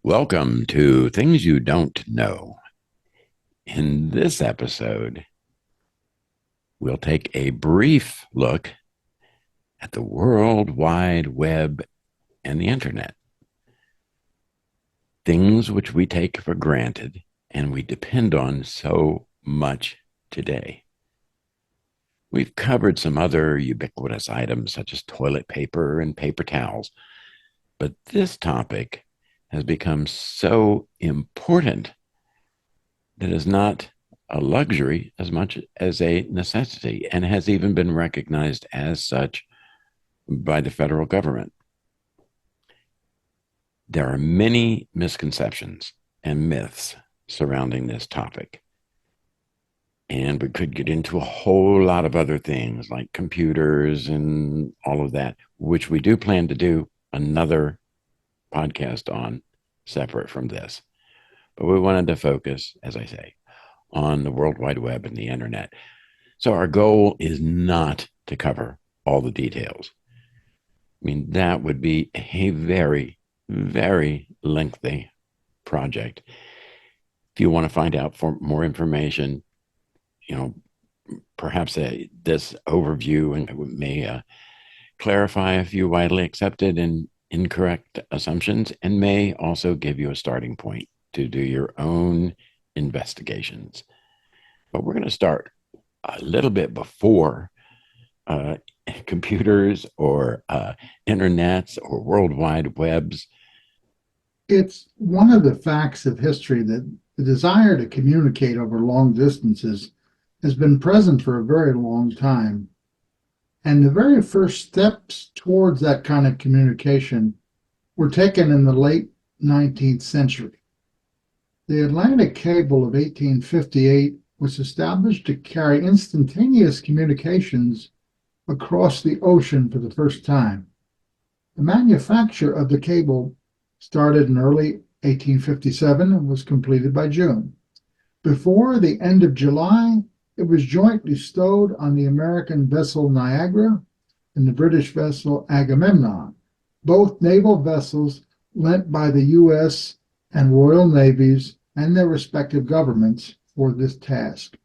Welcome to Things You Don't Know. In this episode, we'll take a brief look at the World Wide Web and the Internet, things which we take for granted and we depend on so much today. We've covered some other ubiquitous items such as toilet paper and paper towels, but this topic has become so important that is not a luxury as much as a necessity and has even been recognized as such by the federal government. There are many misconceptions and myths surrounding this topic. And we could get into a whole lot of other things like computers and all of that, which we do plan to do another podcast on separate from this. But we wanted to focus, as I say, on the World Wide Web and the Internet. So our goal is not to cover all the details. I mean, that would be a very, very lengthy project. If you want to find out for more information, perhaps this overview may clarify a few widely accepted and incorrect assumptions and may also give you a starting point to do your own investigations. But we're going to start a little bit before computers or internets or world wide webs. It's one of the facts of history that the desire to communicate over long distances has been present for a very long time. And the very first steps towards that kind of communication were taken in the late 19th century. The Atlantic Cable of 1858 was established to carry instantaneous communications across the ocean for the first time. The manufacture of the cable started in early 1857 and was completed by June. Before the end of July, it was jointly stowed on the American vessel Niagara and the British vessel Agamemnon, both naval vessels lent by the U.S. and Royal Navies and their respective governments for this task.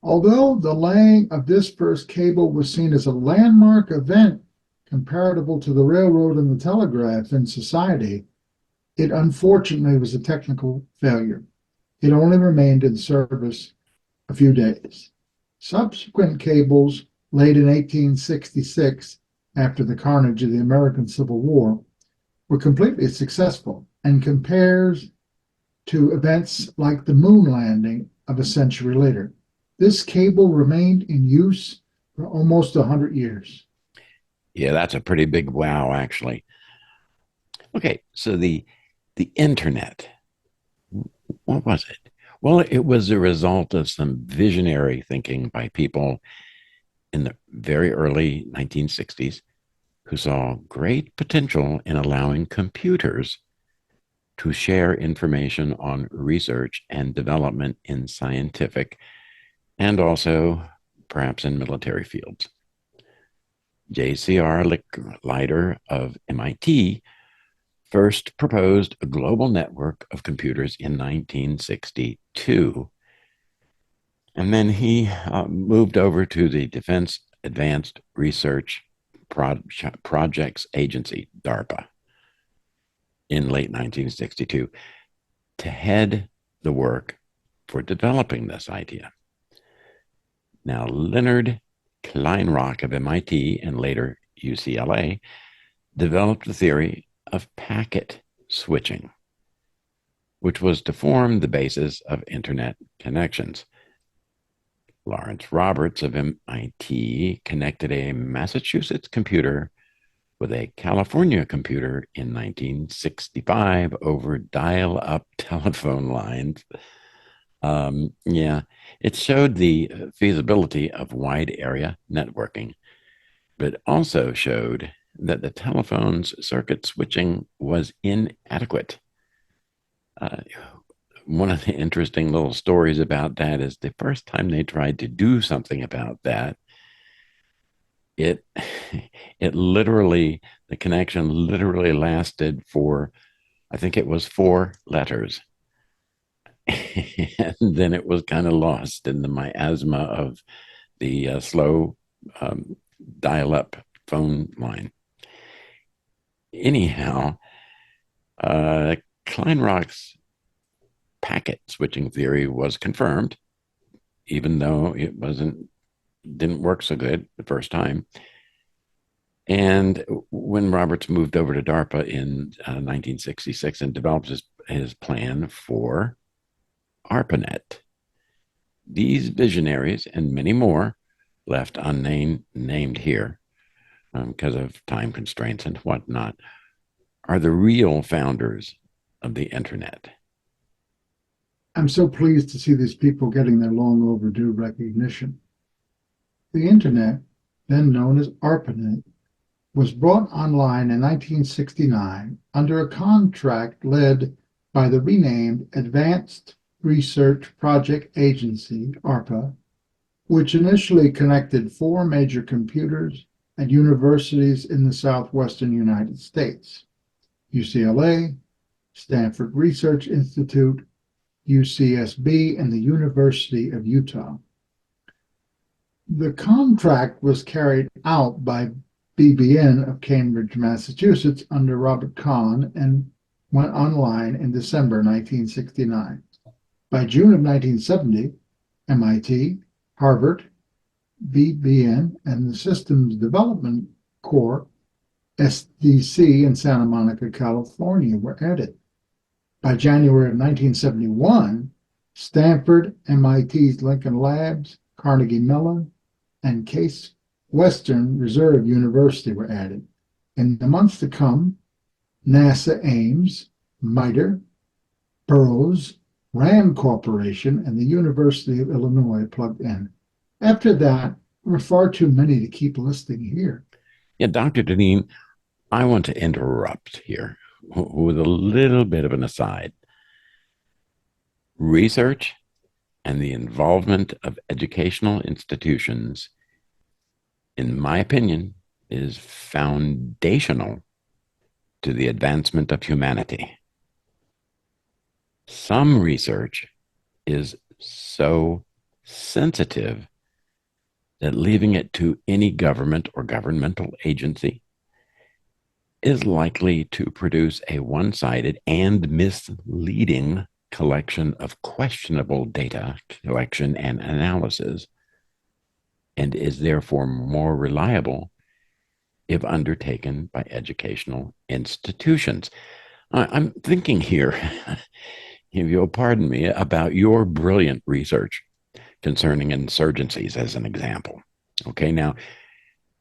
Although the laying of this first cable was seen as a landmark event comparable to the railroad and the telegraph in society, it unfortunately was a technical failure. It only remained in service a few days. Subsequent cables laid in 1866, after the carnage of the American Civil War, were completely successful and compares to events like the moon landing of a century later. This cable remained in use for almost 100 years. Yeah, that's a pretty big wow, actually. Okay, so the internet, what was it? Well, it was a result of some visionary thinking by people in the very early 1960s who saw great potential in allowing computers to share information on research and development in scientific and also perhaps in military fields. J.C.R. Licklider of MIT first proposed a global network of computers in 1962. And then he moved over to the Defense Advanced Research Projects Agency, DARPA, in late 1962 to head the work for developing this idea. Now, Leonard Kleinrock of MIT and later UCLA developed the theory of packet switching, which was to form the basis of internet connections. Lawrence Roberts of MIT connected a Massachusetts computer with a California computer in 1965 over dial-up telephone lines. It showed the feasibility of wide area networking, but also showed that the telephone's circuit switching was inadequate. One of the interesting little stories about that is the first time they tried to do something about that, it it literally the connection literally lasted for I think it was 4 letters. And then it was kind of lost in the miasma of the slow dial up phone line. Anyhow, Kleinrock's packet switching theory was confirmed, even though it didn't work so good the first time. And when Roberts moved over to DARPA in 1966 and developed his plan for ARPANET, these visionaries and many more left unnamed here because of time constraints and whatnot are the real founders of the internet. I'm so pleased to see these people getting their long overdue recognition. The internet, then known as ARPANET, was brought online in 1969 under a contract led by the renamed Advanced Research Project Agency, ARPA, which initially connected 4 major computers at universities in the southwestern United States: UCLA, Stanford Research Institute, UCSB, and the University of Utah. The contract was carried out by BBN of Cambridge, Massachusetts, under Robert Kahn, and went online in December 1969. By June of 1970, MIT, Harvard, BBN, and the Systems Development Corps, SDC, in Santa Monica, California, were added. By January of 1971, Stanford, MIT's Lincoln Labs, Carnegie Mellon, and Case Western Reserve University were added. In the months to come, NASA Ames, MITRE, Burroughs, Rand Corporation, and the University of Illinois plugged in. After that, there were far too many to keep listing here. Yeah, Dr. Deneen, I want to interrupt here with a little bit of an aside. Research and the involvement of educational institutions, in my opinion, is foundational to the advancement of humanity. Some research is so sensitive that leaving it to any government or governmental agency is likely to produce a one-sided and misleading collection of questionable data collection and analysis, and is therefore more reliable if undertaken by educational institutions. I'm thinking here, if you'll pardon me, about your brilliant research concerning insurgencies as an example. Okay, now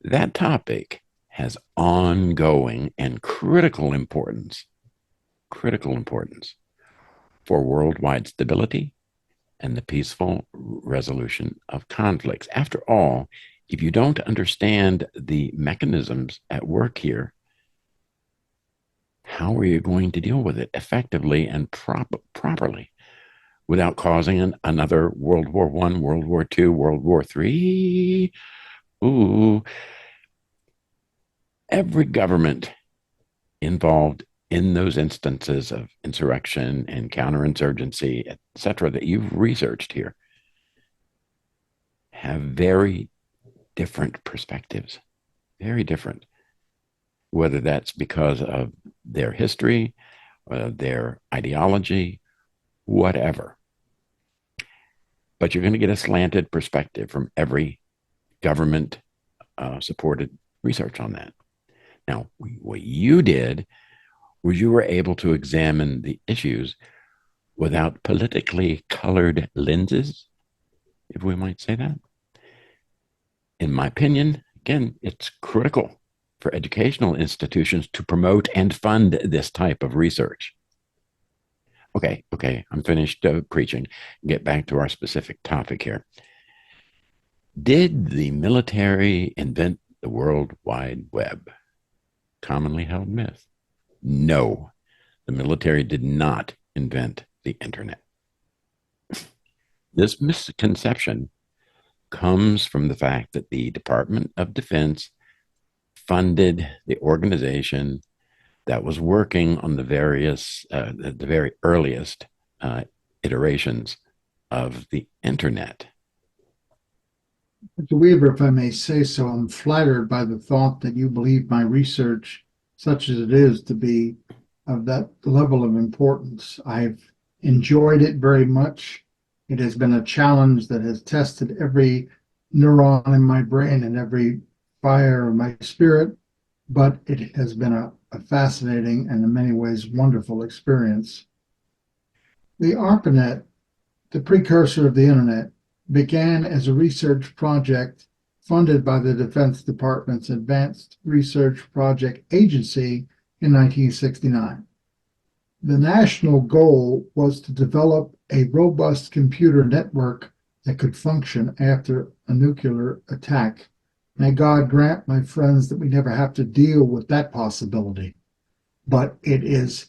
that topic has ongoing and critical importance for worldwide stability and the peaceful resolution of conflicts. After all, if you don't understand the mechanisms at work here, how are you going to deal with it effectively and properly without causing another World War I, World War II, World War III? Ooh. Every government involved in those instances of insurrection and counterinsurgency, etc., that you've researched here have very different perspectives, very different, whether that's because of their history, their ideology, whatever. But you're going to get a slanted perspective from every government supported research on that. Now, what you did was you were able to examine the issues without politically colored lenses, if we might say that. In my opinion, again, it's critical for educational institutions to promote and fund this type of research. Okay, I'm finished preaching. Get back to our specific topic here. Did the military invent the World Wide Web? Commonly held myth. No, the military did not invent the internet. This misconception comes from the fact that the Department of Defense funded the organization that was working on the very earliest uh, iterations of the internet. Mr. Weaver, if I may say so, I'm flattered by the thought that you believe my research, such as it is, to be of that level of importance. I've enjoyed it very much. It has been a challenge that has tested every neuron in my brain and every fire of my spirit, but it has been a fascinating and in many ways wonderful experience. The ARPANET, the precursor of the internet, began as a research project funded by the Defense Department's Advanced Research Project Agency in 1969. The national goal was to develop a robust computer network that could function after a nuclear attack. May God grant, my friends, that we never have to deal with that possibility. But it is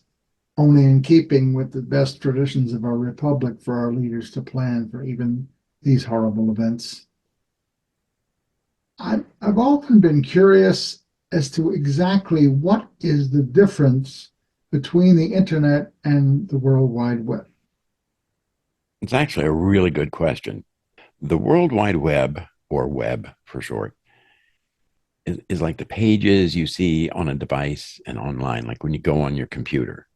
only in keeping with the best traditions of our republic for our leaders to plan for even these horrible events. I've often been curious as to exactly what is the difference between the internet and the World Wide Web. It's actually a really good question. The World Wide Web, or web for short, is like the pages you see on a device and online, like when you go on your computer.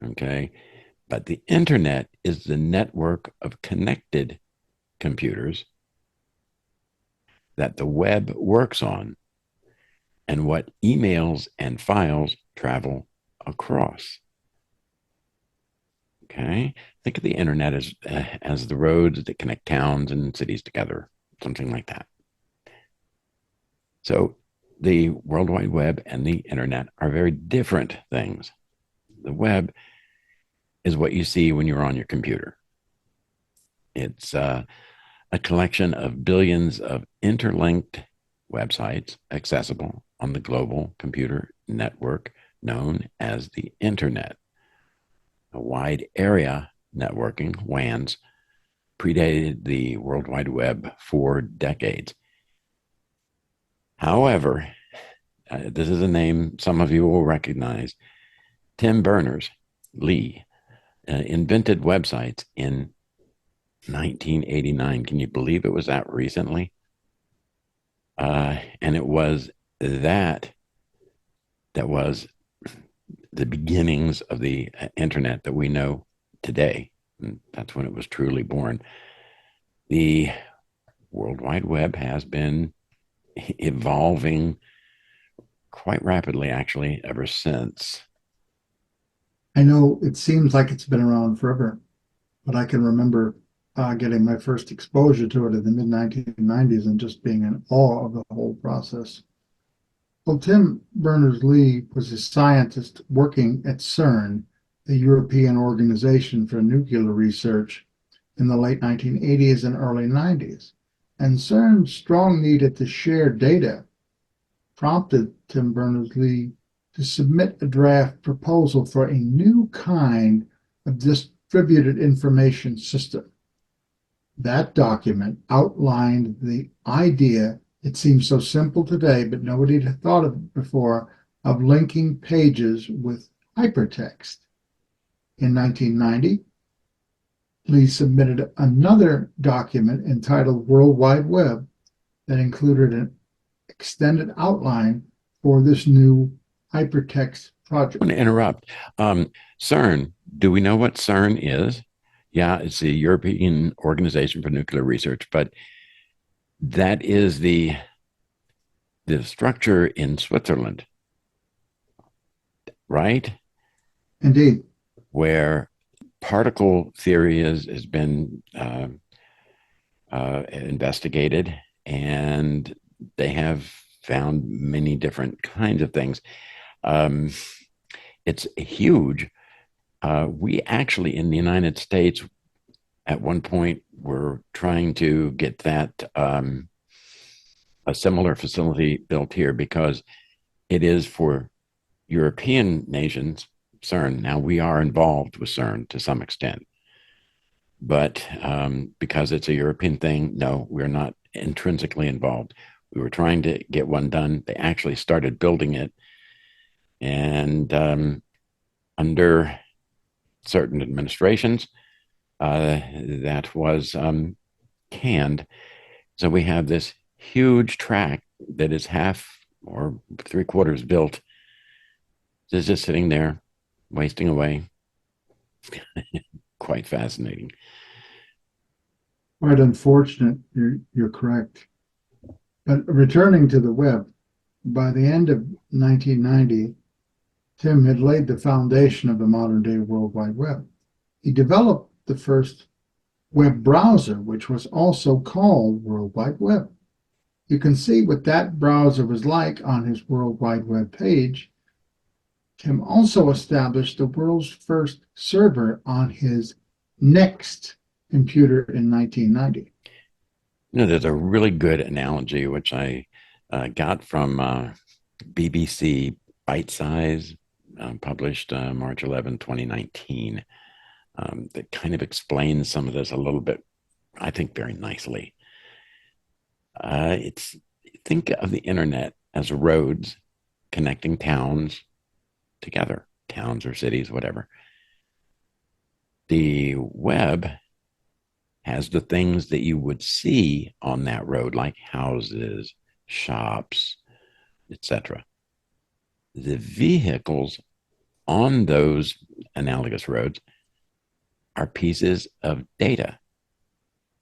Okay. But the internet is the network of connected computers that the web works on and what emails and files travel across. Okay. Think of the internet as the roads that connect towns and cities together, something like that. So the World Wide Web and the internet are very different things. The web is what you see when you're on your computer. It's a collection of billions of interlinked websites accessible on the global computer network known as the internet. A wide area networking, WANs, predated the World Wide Web for decades. However, this is a name some of you will recognize. Tim Berners-Lee invented websites in 1989. Can you believe it was that recently? And it was that was the beginnings of the internet that we know today. And that's when it was truly born. The World Wide Web has been evolving quite rapidly, actually, ever since. I know it seems like it's been around forever, but I can remember getting my first exposure to it in the mid 1990s and just being in awe of the whole process. Well, Tim Berners-Lee was a scientist working at CERN, the European Organization for Nuclear Research, in the late 1980s and early 90s. And CERN's strong need to share data prompted Tim Berners-Lee to submit a draft proposal for a new kind of distributed information system. That document outlined the idea, it seems so simple today, but nobody had thought of it before, of linking pages with hypertext. In 1990, Lee submitted another document entitled World Wide Web that included an extended outline for this new hypertext project. I'm going to interrupt. CERN, do we know what CERN is? Yeah, it's the European Organization for Nuclear Research, but that is the structure in Switzerland, right? Indeed. Where particle theory has been investigated, and they have found many different kinds of things. It's huge. We actually, in the United States, at one point, were trying to get that a similar facility built here because it is for European nations, CERN. Now, we are involved with CERN to some extent, but because it's a European thing, no, we're not intrinsically involved. We were trying to get one done. They actually started building it And under certain administrations, that was canned. So we have this huge tract that is half or three quarters built. It's just sitting there, wasting away. Quite fascinating. Quite unfortunate. You're correct. But returning to the web, by the end of 1990, Tim had laid the foundation of the modern day World Wide Web. He developed the first web browser, which was also called World Wide Web. You can see what that browser was like on his World Wide Web page. Tim also established the world's first server on his NeXT computer in 1990. There's a really good analogy which I got from BBC Bite Size, published March 11, 2019, that kind of explains some of this a little bit, I think, very nicely. It's think of the internet as roads connecting towns together, towns or cities, whatever. The web has the things that you would see on that road, like houses, shops, etc. The vehicles on those analogous roads are pieces of data.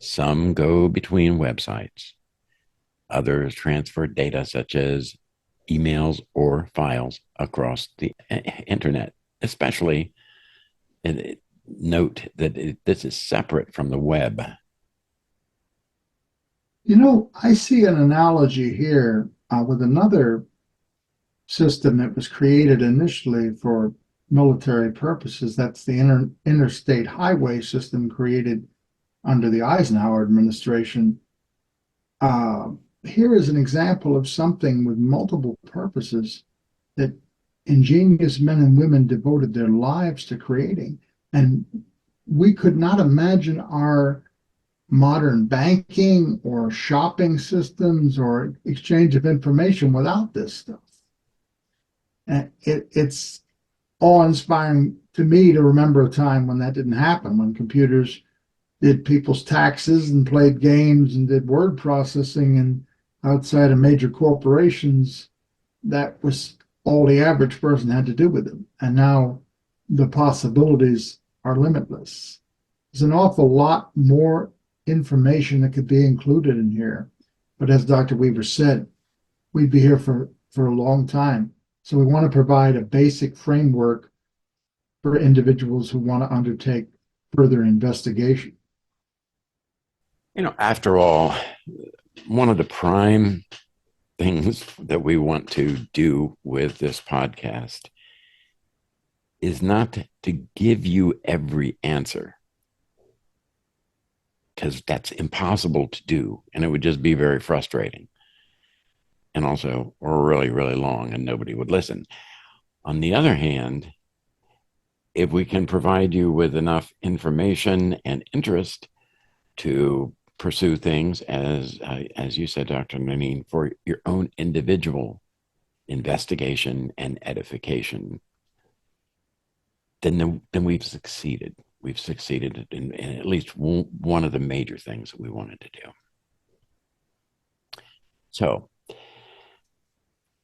Some go between websites, others transfer data such as emails or files across the internet, especially note that this is separate from the web. You know, I see an analogy here with another system that was created initially for military purposes. That's the interstate highway system created under the Eisenhower administration. Uh, Here is an example of something with multiple purposes that ingenious men and women devoted their lives to creating. And we could not imagine our modern banking or shopping systems or exchange of information without this stuff. And it's awe-inspiring to me to remember a time when that didn't happen, when computers did people's taxes and played games and did word processing, and outside of major corporations, that was all the average person had to do with them. And now the possibilities are limitless. There's an awful lot more information that could be included in here. But as Dr. Weaver said, we'd be here for a long time. So we want to provide a basic framework for individuals who want to undertake further investigation. After all, one of the prime things that we want to do with this podcast is not to give you every answer, because that's impossible to do and it would just be very frustrating and also really, really long and nobody would listen. On the other hand, if we can provide you with enough information and interest to pursue things, as you said, Dr. Nanine, for your own individual investigation and edification, then we've succeeded. We've succeeded in at least one of the major things that we wanted to do. So,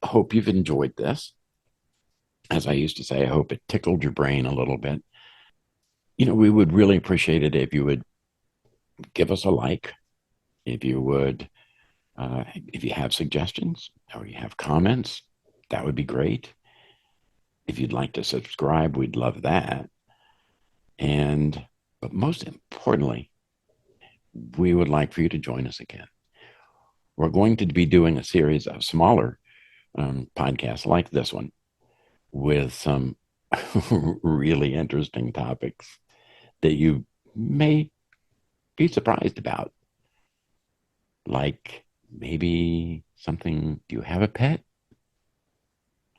I hope you've enjoyed this. As I used to say, I hope it tickled your brain a little bit. We would really appreciate it if you would give us a like, if you would, if you have suggestions or you have comments, that would be great. If you'd like to subscribe, we'd love that. But most importantly, we would like for you to join us again. We're going to be doing a series of smaller podcasts like this one with some really interesting topics that you may be surprised about. Like maybe something, do you have a pet?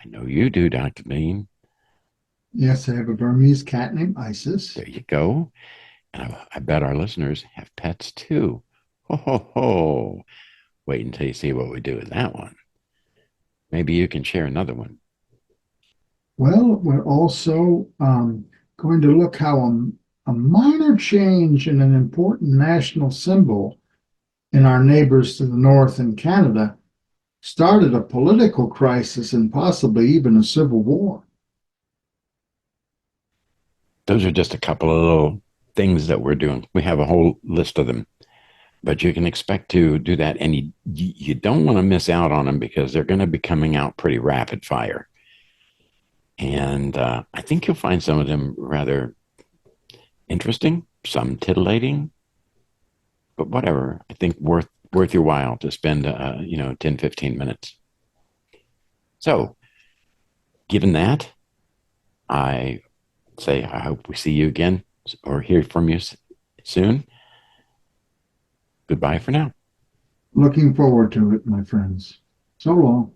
I know you do, Dr. Bean. Yes, I have a Burmese cat named Isis. There you go. And I bet our listeners have pets too. Ho, ho, ho. Wait until you see what we do with that one. Maybe you can share another one. Well, we're also going to look how a minor change in an important national symbol in our neighbors to the north in Canada started a political crisis and possibly even a civil war. Those are just a couple of little things that we're doing. We have a whole list of them, but you can expect to do that. And you don't want to miss out on them because they're going to be coming out pretty rapid fire. And I think you'll find some of them rather interesting, some titillating, but whatever. I think worth your while to spend 10, 15 minutes. So given that, I say I hope we see you again or hear from you soon. Goodbye for now. Looking forward to it, my friends. So long.